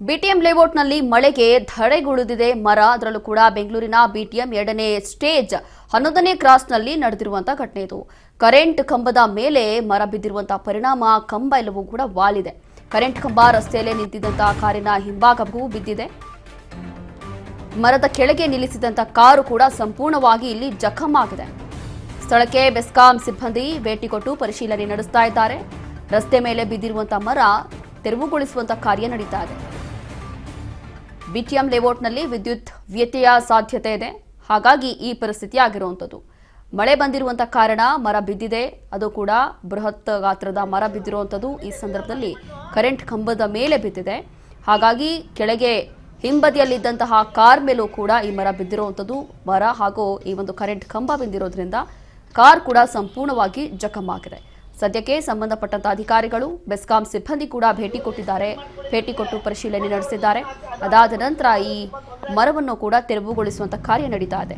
BTM ಲೇಔಟ್ನಲ್ಲಿ ಮಳೆಗೆ ಧರೆಗುಳಿದಿದೆ ಮರ. ಅದರಲ್ಲೂ ಕೂಡ ಬೆಂಗಳೂರಿನ ಬಿಟಿಎಂ 2ನೇ ಸ್ಟೇಜ್ 11ನೇ ಕ್ರಾಸ್ನಲ್ಲಿ ನಡೆದಿರುವಂತಹ ಘಟನೆ ಇದು. ಕರೆಂಟ್ ಕಂಬದ ಮೇಲೆ ಮರ ಬಿದ್ದಿರುವಂತಹ ಪರಿಣಾಮ ಕಂಬ ಎಲ್ಲವೂ ಕೂಡ ವಾಲಿದೆ. ಕರೆಂಟ್ ಕಂಬ ರಸ್ತೆಯಲ್ಲೇ ನಿಂತಿದ್ದಂತಹ ಕಾರಿನ ಹಿಂಭಾಗವೂ ಬಿದ್ದಿದೆ. ಮರದ ಕೆಳಗೆ ನಿಲ್ಲಿಸಿದಂತಹ ಕಾರು ಕೂಡ ಸಂಪೂರ್ಣವಾಗಿ ಇಲ್ಲಿ ಜಖಮ್ ಆಗಿದೆ. ಸ್ಥಳಕ್ಕೆ ಬೆಸ್ಕಾಂ ಸಿಬ್ಬಂದಿ ಭೇಟಿ ಕೊಟ್ಟು ಪರಿಶೀಲನೆ ನಡೆಸ್ತಾ ಇದ್ದಾರೆ. ರಸ್ತೆ ಮೇಲೆ ಬಿದ್ದಿರುವಂತಹ ಮರ ತೆರವುಗೊಳಿಸುವಂತಹ ಕಾರ್ಯ ನಡೀತಾ ಇದೆ. ಬಿಟಿಎಂ ಲೇಔಟ್ನಲ್ಲಿ ವಿದ್ಯುತ್ ವ್ಯತ್ಯಯ ಸಾಧ್ಯತೆ ಇದೆ. ಹಾಗಾಗಿ ಈ ಪರಿಸ್ಥಿತಿ ಆಗಿರುವಂಥದ್ದು. ಮಳೆ ಬಂದಿರುವಂತಹ ಕಾರಣ ಮರ ಬಿದ್ದಿದೆ. ಅದು ಕೂಡ ಬೃಹತ್ ಗಾತ್ರದ ಮರ ಬಿದ್ದಿರುವಂಥದ್ದು. ಈ ಸಂದರ್ಭದಲ್ಲಿ ಕರೆಂಟ್ ಕಂಬದ ಮೇಲೆ ಬಿದ್ದಿದೆ. ಹಾಗಾಗಿ ಕೆಳಗೆ ಹಿಂಬದಿಯಲ್ಲಿದ್ದಂತಹ ಕಾರ್ ಮೇಲೂ ಕೂಡ ಈ ಮರ ಬಿದ್ದಿರುವಂಥದ್ದು. ಮರ ಹಾಗೂ ಈ ಒಂದು ಕರೆಂಟ್ ಕಂಬ ಬಿದ್ದಿರೋದ್ರಿಂದ ಕಾರ್ ಕೂಡ ಸಂಪೂರ್ಣವಾಗಿ ಜಖಮ್ ಆಗಿದೆ. ಸದ್ಯಕ್ಕೆ ಸಂಬಂಧಪಟ್ಟಂತ ಅಧಿಕಾರಿಗಳು ಬೆಸ್ಕಾಂ ಸಿಬ್ಬಂದಿ ಕೂಡ ಭೇಟಿ ಕೊಟ್ಟಿದ್ದಾರೆ. ಭೇಟಿ ಕೊಟ್ಟು ಪರಿಶೀಲನೆ ನಡೆಸಿದ್ದಾರೆ. ಅದಾದ ನಂತರ ಈ ಮರವನ್ನು ಕೂಡ ತೆರವುಗೊಳಿಸುವಂತ ಕಾರ್ಯ ನಡೀತಾ ಇದೆ.